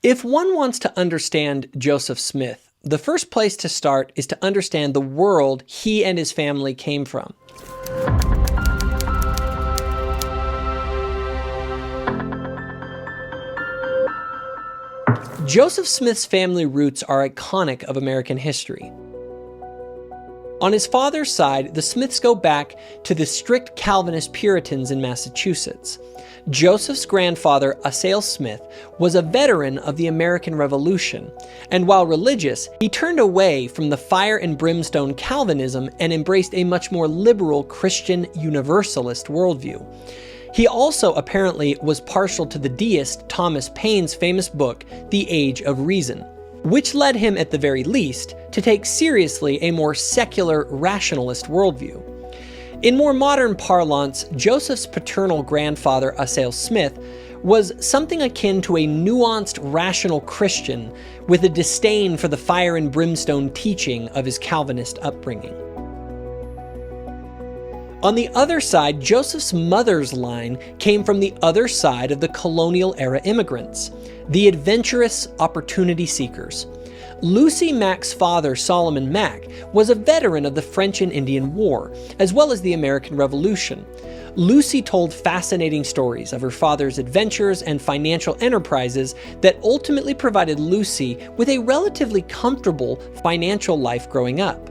If one wants to understand Joseph Smith, the first place to start is to understand the world he and his family came from. Joseph Smith's family roots are iconic of American history. On his father's side, the Smiths go back to the strict Calvinist Puritans in Massachusetts. Joseph's grandfather, Assail Smith, was a veteran of the American Revolution, and while religious, he turned away from the fire and brimstone Calvinism and embraced a much more liberal Christian Universalist worldview. He also apparently was partial to the deist Thomas Paine's famous book, The Age of Reason, which led him, at the very least, to take seriously a more secular, rationalist worldview. In more modern parlance, Joseph's paternal grandfather, Assail Smith, was something akin to a nuanced, rational Christian with a disdain for the fire and brimstone teaching of his Calvinist upbringing. On the other side, Joseph's mother's line came from the other side of the colonial-era immigrants, the adventurous opportunity seekers. Lucy Mack's father, Solomon Mack, was a veteran of the French and Indian War, as well as the American Revolution. Lucy told fascinating stories of her father's adventures and financial enterprises that ultimately provided Lucy with a relatively comfortable financial life growing up.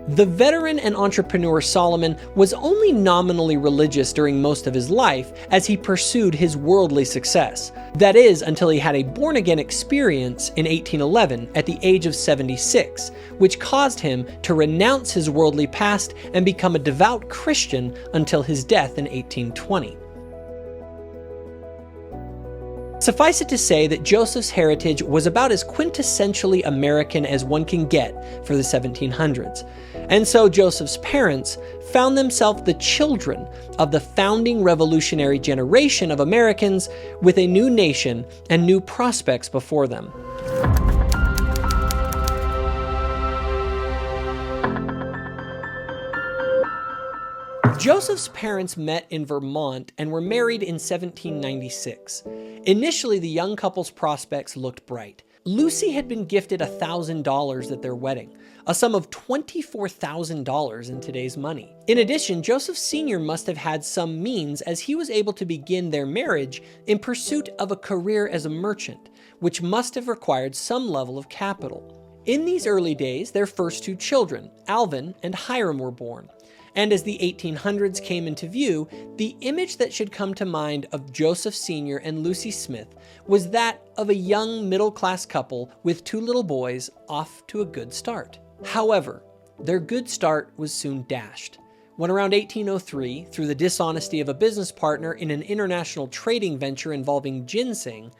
The veteran and entrepreneur Solomon was only nominally religious during most of his life as he pursued his worldly success. That is, until he had a born-again experience in 1811 at the age of 76, which caused him to renounce his worldly past and become a devout Christian until his death in 1820. Suffice it to say that Joseph's heritage was about as quintessentially American as one can get for the 1700s. And so Joseph's parents found themselves the children of the founding revolutionary generation of Americans with a new nation and new prospects before them. Joseph's parents met in Vermont and were married in 1796. Initially, the young couple's prospects looked bright. Lucy had been gifted $1,000 at their wedding, a sum of $24,000 in today's money. In addition, Joseph Sr. must have had some means as he was able to begin their marriage in pursuit of a career as a merchant, which must have required some level of capital. In these early days, their first two children, Alvin and Hiram, were born. And as the 1800s came into view, the image that should come to mind of Joseph Sr. and Lucy Smith was that of a young middle-class couple with two little boys off to a good start. However, their good start was soon dashed when around 1803, through the dishonesty of a business partner in an international trading venture involving ginseng,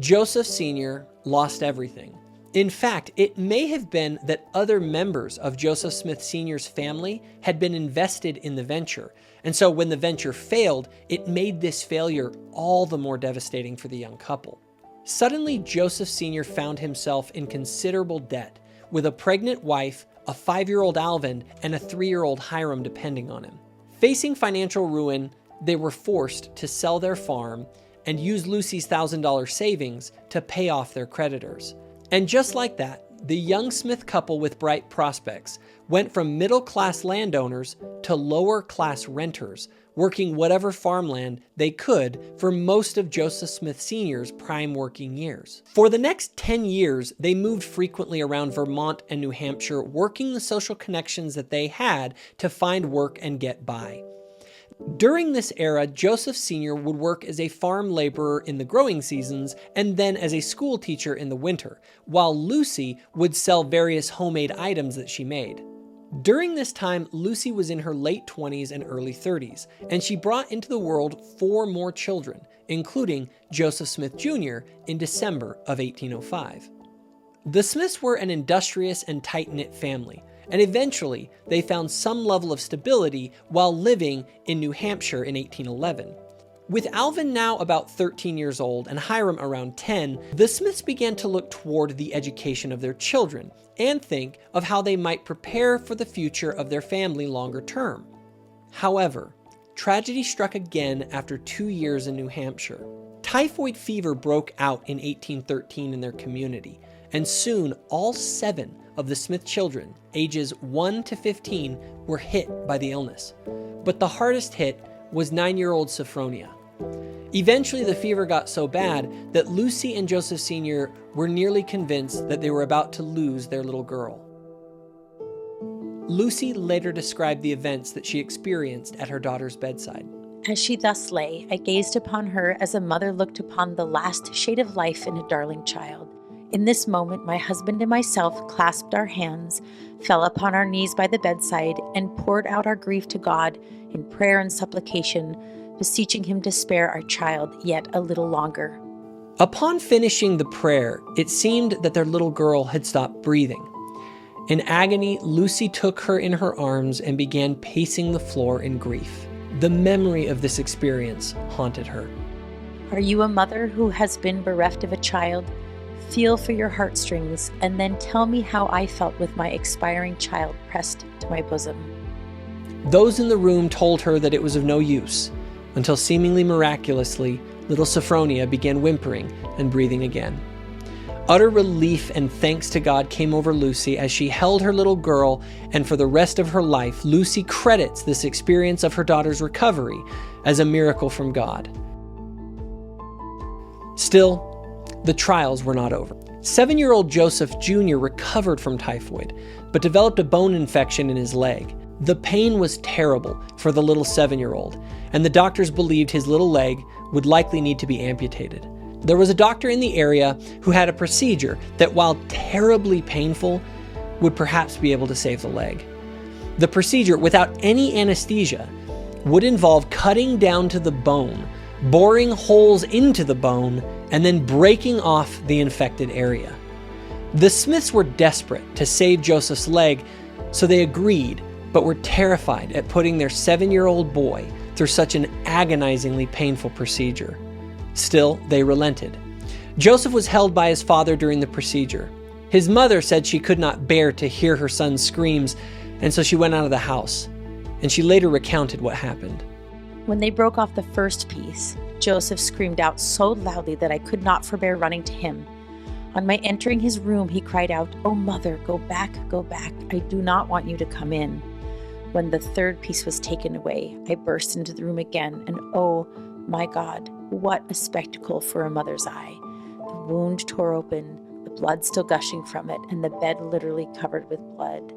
Joseph Sr. lost everything. In fact, it may have been that other members of Joseph Smith Sr.'s family had been invested in the venture, and so when the venture failed, it made this failure all the more devastating for the young couple. Suddenly, Joseph Sr. found himself in considerable debt, with a pregnant wife, a 5-year-old Alvin, and a 3-year-old Hiram depending on him. Facing financial ruin, they were forced to sell their farm and use Lucy's $1,000 savings to pay off their creditors. And just like that, the young Smith couple with bright prospects went from middle-class landowners to lower-class renters, working whatever farmland they could for most of Joseph Smith Sr.'s prime working years. For the next 10 years, they moved frequently around Vermont and New Hampshire, working the social connections that they had to find work and get by. During this era, Joseph Sr. would work as a farm laborer in the growing seasons and then as a school teacher in the winter, while Lucy would sell various homemade items that she made. During this time, Lucy was in her late 20s and early 30s, and she brought into the world 4 more children, including Joseph Smith Jr. in December of 1805. The Smiths were an industrious and tight-knit family, and eventually they found some level of stability while living in New Hampshire in 1811. With Alvin now about 13 years old and Hiram around 10, the Smiths began to look toward the education of their children and think of how they might prepare for the future of their family longer term. However, tragedy struck again after 2 years in New Hampshire. Typhoid fever broke out in 1813 in their community, and soon all 7 of the Smith children, ages 1 to 15, were hit by the illness. But the hardest hit was 9-year-old Sophronia. Eventually, the fever got so bad that Lucy and Joseph Sr. were nearly convinced that they were about to lose their little girl. Lucy later described the events that she experienced at her daughter's bedside. As she thus lay, I gazed upon her as a mother looked upon the last shade of life in a darling child. In this moment, my husband and myself clasped our hands, fell upon our knees by the bedside, and poured out our grief to God in prayer and supplication, beseeching him to spare our child yet a little longer. Upon finishing the prayer, it seemed that their little girl had stopped breathing. In agony, Lucy took her in her arms and began pacing the floor in grief. The memory of this experience haunted her. Are you a mother who has been bereft of a child? Feel for your heartstrings, and then tell me how I felt with my expiring child pressed to my bosom. Those in the room told her that it was of no use, until seemingly miraculously, little Sophronia began whimpering and breathing again. Utter relief and thanks to God came over Lucy as she held her little girl, and for the rest of her life, Lucy credits this experience of her daughter's recovery as a miracle from God. Still, the trials were not over. 7-year-old Joseph Jr. recovered from typhoid, but developed a bone infection in his leg. The pain was terrible for the little 7-year-old, and the doctors believed his little leg would likely need to be amputated. There was a doctor in the area who had a procedure that, while terribly painful, would perhaps be able to save the leg. The procedure, without any anesthesia, would involve cutting down to the bone, boring holes into the bone, and then breaking off the infected area. The Smiths were desperate to save Joseph's leg, so they agreed, but were terrified at putting their 7-year-old boy through such an agonizingly painful procedure. Still, they relented. Joseph was held by his father during the procedure. His mother said she could not bear to hear her son's screams, and so she went out of the house, and she later recounted what happened. When they broke off the first piece, Joseph screamed out so loudly that I could not forbear running to him. On my entering his room, he cried out, "Oh, mother, go back, I do not want you to come in." When the third piece was taken away, I burst into the room again, and oh my God, what a spectacle for a mother's eye. The wound tore open, the blood still gushing from it, and the bed literally covered with blood.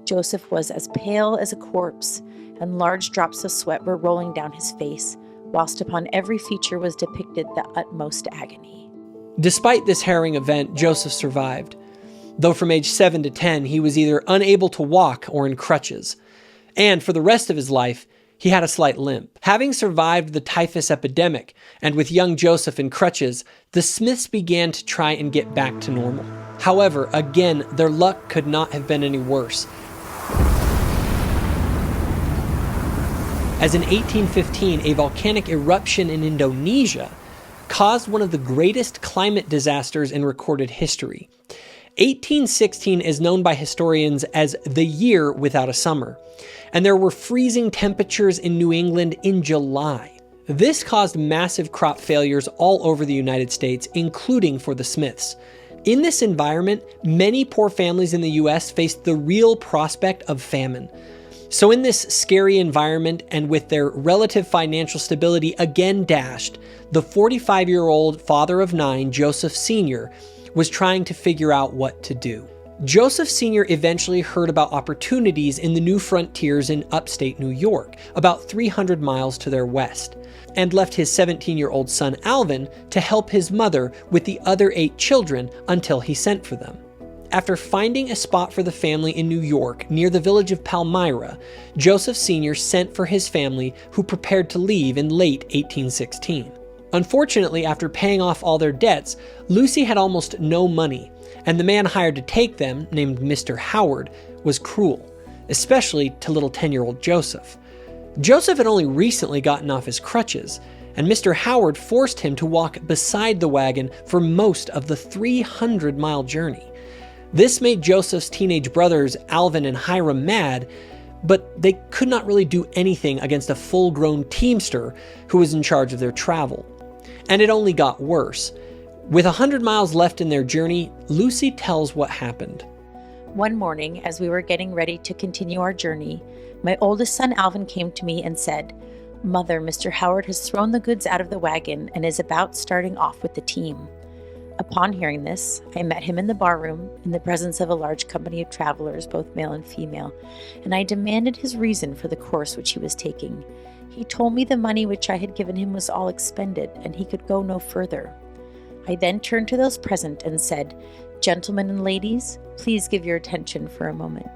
Joseph was as pale as a corpse, and large drops of sweat were rolling down his face, whilst upon every feature was depicted the utmost agony. Despite this harrowing event, Joseph survived, though from age 7 to 10, he was either unable to walk or in crutches. And for the rest of his life, he had a slight limp. Having survived the typhus epidemic, and with young Joseph in crutches, the Smiths began to try and get back to normal. However, again, their luck could not have been any worse, as in 1815, a volcanic eruption in Indonesia caused one of the greatest climate disasters in recorded history. 1816 is known by historians as the year without a summer, and there were freezing temperatures in New England in July. This caused massive crop failures all over the United States, including for the Smiths. In this environment, many poor families in the U.S. faced the real prospect of famine. So in this scary environment, and with their relative financial stability again dashed, the 45-year-old father of 9, Joseph Sr., was trying to figure out what to do. Joseph Sr. eventually heard about opportunities in the new frontiers in upstate New York, about 300 miles to their west, and left his 17-year-old son Alvin to help his mother with the other 8 children until he sent for them. After finding a spot for the family in New York near the village of Palmyra, Joseph Sr. sent for his family, who prepared to leave in late 1816. Unfortunately, after paying off all their debts, Lucy had almost no money, and the man hired to take them, named Mr. Howard, was cruel, especially to little 10-year-old Joseph. Joseph had only recently gotten off his crutches, and Mr. Howard forced him to walk beside the wagon for most of the 300-mile journey. This made Joseph's teenage brothers, Alvin and Hiram, mad, but they could not really do anything against a full-grown teamster who was in charge of their travel. and it only got worse. With 100 miles left in their journey, Lucy tells what happened. One morning, as we were getting ready to continue our journey, my oldest son Alvin came to me and said, "Mother, Mr. Howard has thrown the goods out of the wagon and is about starting off with the team." Upon hearing this, I met him in the barroom in the presence of a large company of travelers, both male and female, and I demanded his reason for the course which he was taking. He told me the money which I had given him was all expended, and he could go no further. I then turned to those present and said, "Gentlemen and ladies, please give your attention for a moment.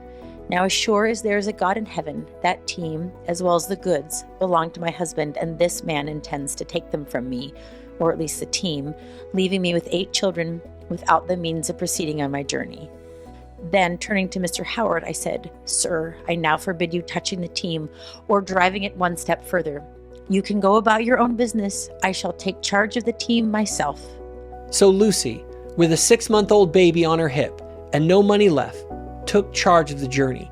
Now, as sure as there is a God in heaven, that team, as well as the goods, belong to my husband, and this man intends to take them from me, or at least the team, leaving me with 8 children without the means of proceeding on my journey." Then, turning to Mr. Howard, I said, "Sir, I now forbid you touching the team or driving it one step further. You can go about your own business. I shall take charge of the team myself." So Lucy, with a 6-month-old baby on her hip and no money left, took charge of the journey.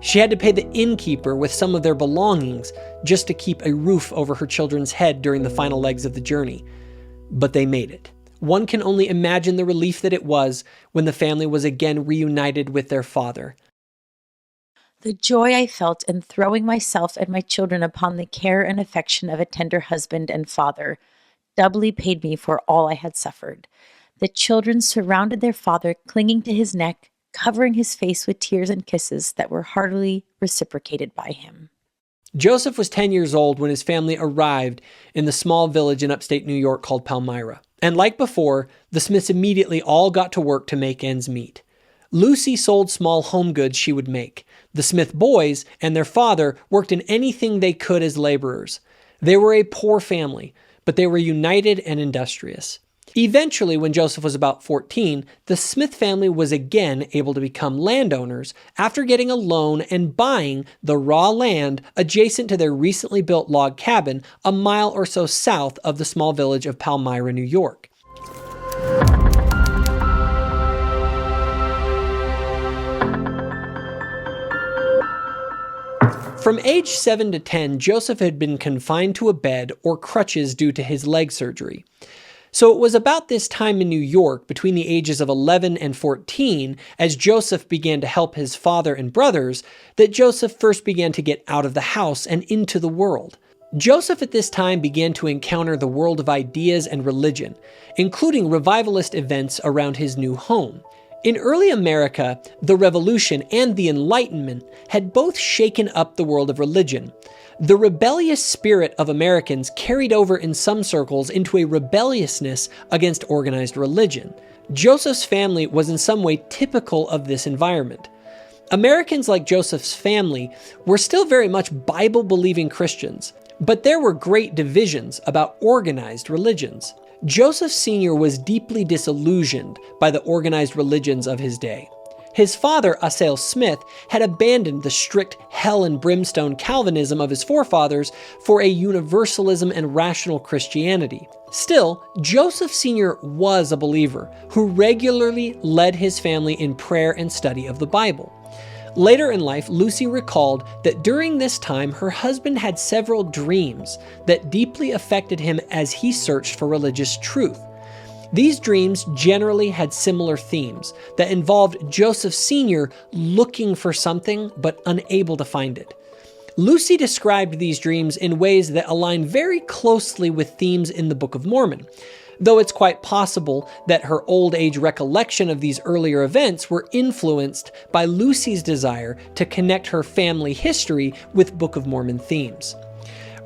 She had to pay the innkeeper with some of their belongings just to keep a roof over her children's head during the final legs of the journey. But they made it. One can only imagine the relief that it was when the family was again reunited with their father. The joy I felt in throwing myself and my children upon the care and affection of a tender husband and father doubly paid me for all I had suffered. The children surrounded their father, clinging to his neck, covering his face with tears and kisses that were heartily reciprocated by him. Joseph was 10 years old when his family arrived in the small village in upstate New York called Palmyra. And like before, the Smiths immediately all got to work to make ends meet. Lucy sold small home goods she would make. The Smith boys and their father worked in anything they could as laborers. They were a poor family, but they were united and industrious. Eventually, when Joseph was about 14, the Smith family was again able to become landowners after getting a loan and buying the raw land adjacent to their recently built log cabin a mile or so south of the small village of Palmyra, New York. From age 7 to 10, Joseph had been confined to a bed or crutches due to his leg surgery. So it was about this time in New York, between the ages of 11 and 14, as Joseph began to help his father and brothers, that Joseph first began to get out of the house and into the world. Joseph at this time began to encounter the world of ideas and religion, including revivalist events around his new home. In early America, the Revolution and the Enlightenment had both shaken up the world of religion. The rebellious spirit of Americans carried over in some circles into a rebelliousness against organized religion. Joseph's family was in some way typical of this environment. Americans like Joseph's family were still very much Bible-believing Christians, but there were great divisions about organized religions. Joseph Sr. was deeply disillusioned by the organized religions of his day. His father, Assail Smith, had abandoned the strict hell and brimstone Calvinism of his forefathers for a universalism and rational Christianity. Still, Joseph Sr. was a believer who regularly led his family in prayer and study of the Bible. Later in life, Lucy recalled that during this time, her husband had several dreams that deeply affected him as he searched for religious truth. These dreams generally had similar themes that involved Joseph Sr. looking for something but unable to find it. Lucy described these dreams in ways that align very closely with themes in the Book of Mormon, though it's quite possible that her old age recollection of these earlier events were influenced by Lucy's desire to connect her family history with Book of Mormon themes.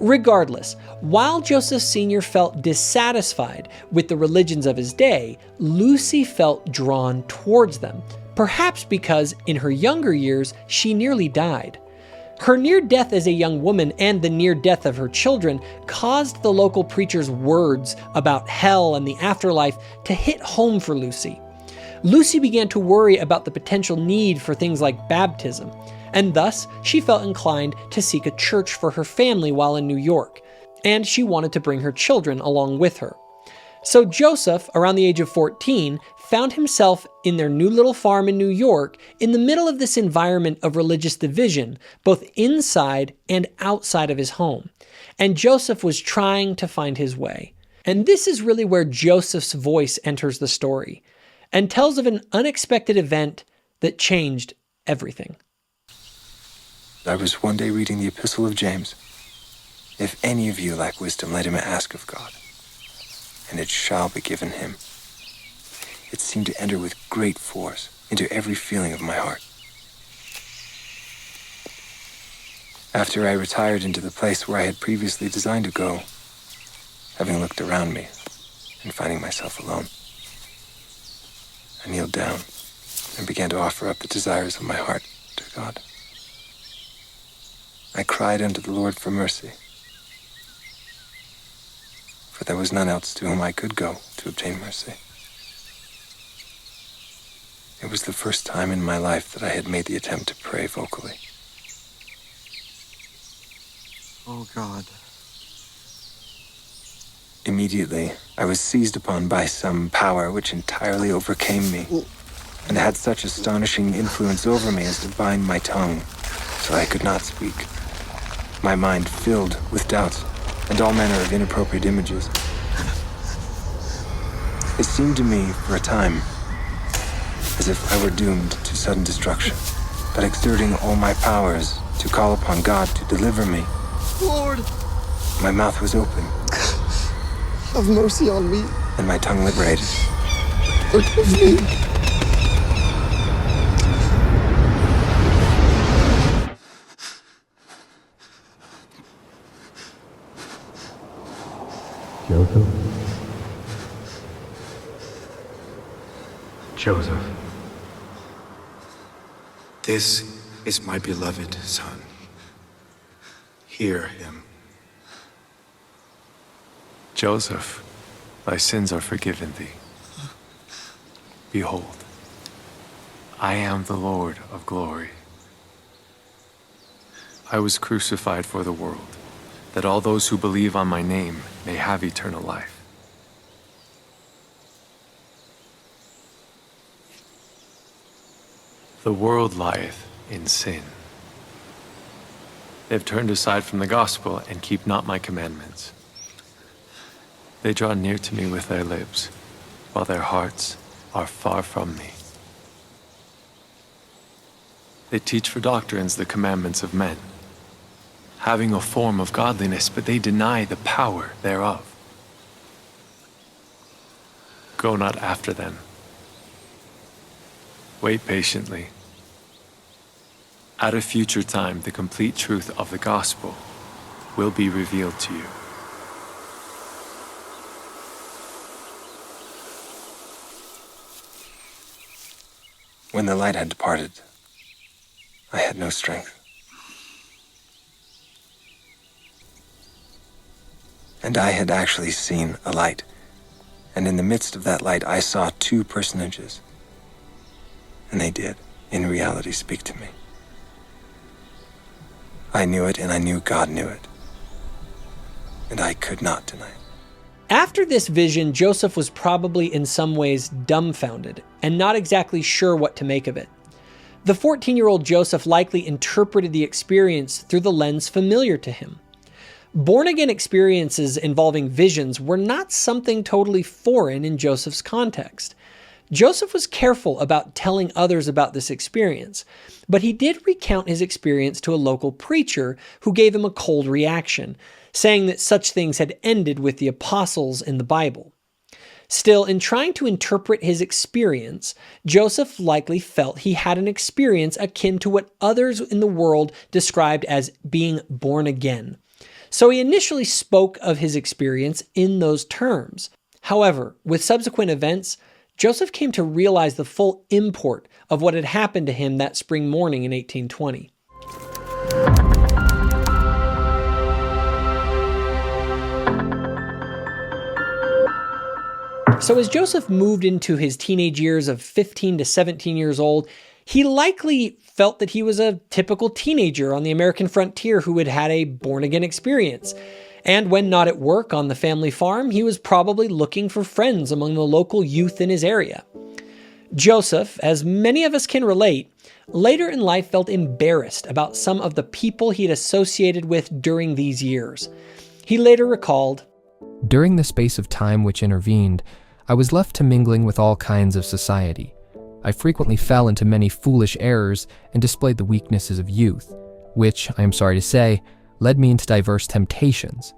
Regardless, while Joseph Sr. felt dissatisfied with the religions of his day, Lucy felt drawn towards them, perhaps because in her younger years she nearly died. Her near death as a young woman and the near death of her children caused the local preacher's words about hell and the afterlife to hit home for Lucy. Lucy began to worry about the potential need for things like baptism, and thus she felt inclined to seek a church for her family while in New York, and she wanted to bring her children along with her. So Joseph, around the age of 14, found himself in their new little farm in New York in the middle of this environment of religious division, both inside and outside of his home. And Joseph was trying to find his way. And this is really where Joseph's voice enters the story and tells of an unexpected event that changed everything. I was one day reading the Epistle of James. If any of you lack wisdom, let him ask of God, and it shall be given him. It seemed to enter with great force into every feeling of my heart. After I retired into the place where I had previously designed to go, having looked around me and finding myself alone, I kneeled down and began to offer up the desires of my heart to God. I cried unto the Lord for mercy, for there was none else to whom I could go to obtain mercy. It was the first time in my life that I had made the attempt to pray vocally. Oh God. Immediately, I was seized upon by some power which entirely overcame me, and had such astonishing influence over me as to bind my tongue, so I could not speak. My mind filled with doubts and all manner of inappropriate images. It seemed to me, for a time, as if I were doomed to sudden destruction, but exerting all my powers to call upon God to deliver me. Lord, My mouth was open, have mercy on me. and my tongue liberated. Forgive me. Joseph, this is my beloved son. Hear him. Joseph, thy sins are forgiven thee. Behold, I am the Lord of glory. I was crucified for the world, that all those who believe on my name may have eternal life. The world lieth in sin. They have turned aside from the gospel and keep not my commandments. They draw near to me with their lips, while their hearts are far from me. They teach for doctrines the commandments of men, having a form of godliness, but they deny the power thereof. Go not after them. Wait patiently. At a future time, the complete truth of the gospel will be revealed to you. When the light had departed, I had no strength. And I had actually seen a light, and in the midst of that light I saw two personages. And they did, in reality, speak to me. I knew it, and I knew God knew it. And I could not deny it. After this vision, Joseph was probably in some ways dumbfounded and not exactly sure what to make of it. The 14-year-old Joseph likely interpreted the experience through the lens familiar to him. Born-again experiences involving visions were not something totally foreign in Joseph's context. Joseph was careful about telling others about this experience, but he did recount his experience to a local preacher who gave him a cold reaction, saying that such things had ended with the apostles in the Bible. Still, in trying to interpret his experience, Joseph likely felt he had an experience akin to what others in the world described as being born again. So he initially spoke of his experience in those terms. However, with subsequent events, Joseph came to realize the full import of what had happened to him that spring morning in 1820. So as Joseph moved into his teenage years of 15 to 17 years old, he likely felt that he was a typical teenager on the American frontier who had had a born-again experience. And when not at work on the family farm, he was probably looking for friends among the local youth in his area. Joseph, as many of us can relate, later in life felt embarrassed about some of the people he'd associated with during these years. He later recalled, during the space of time which intervened, I was left to mingling with all kinds of society. I frequently fell into many foolish errors and displayed the weaknesses of youth, which, I am sorry to say, led me into diverse temptations.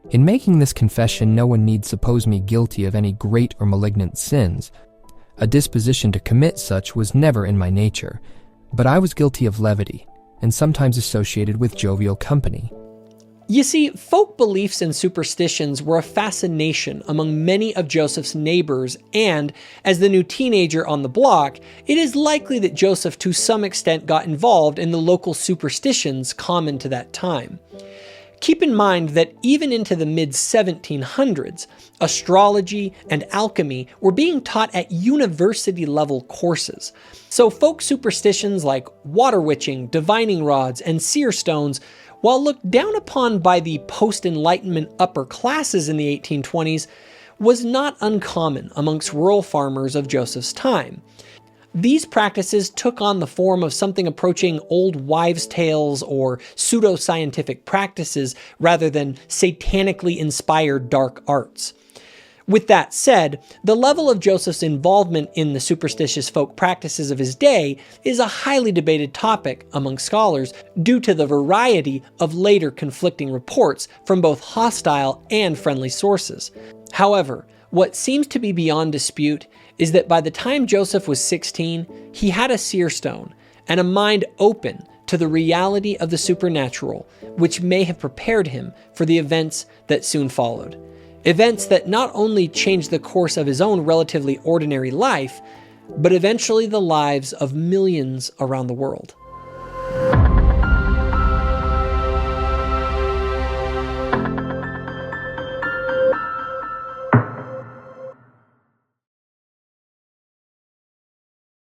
In making this confession, no one need suppose me guilty of any great or malignant sins. A disposition to commit such was never in my nature, but I was guilty of levity, and sometimes associated with jovial company. You see, folk beliefs and superstitions were a fascination among many of Joseph's neighbors, and as the new teenager on the block, it is likely that Joseph to some extent got involved in the local superstitions common to that time. Keep in mind that even into the mid-1700s, astrology and alchemy were being taught at university-level courses. So folk superstitions like water witching, divining rods, and seer stones, while looked down upon by the post-Enlightenment upper classes in the 1820s, was not uncommon amongst rural farmers of Joseph's time. These practices took on the form of something approaching old wives' tales or pseudo-scientific practices rather than satanically inspired dark arts. With that said, the level of Joseph's involvement in the superstitious folk practices of his day is a highly debated topic among scholars due to the variety of later conflicting reports from both hostile and friendly sources. However, what seems to be beyond dispute is that by the time Joseph was 16, he had a seer stone and a mind open to the reality of the supernatural, which may have prepared him for the events that soon followed. Events that not only changed the course of his own relatively ordinary life, but eventually the lives of millions around the world.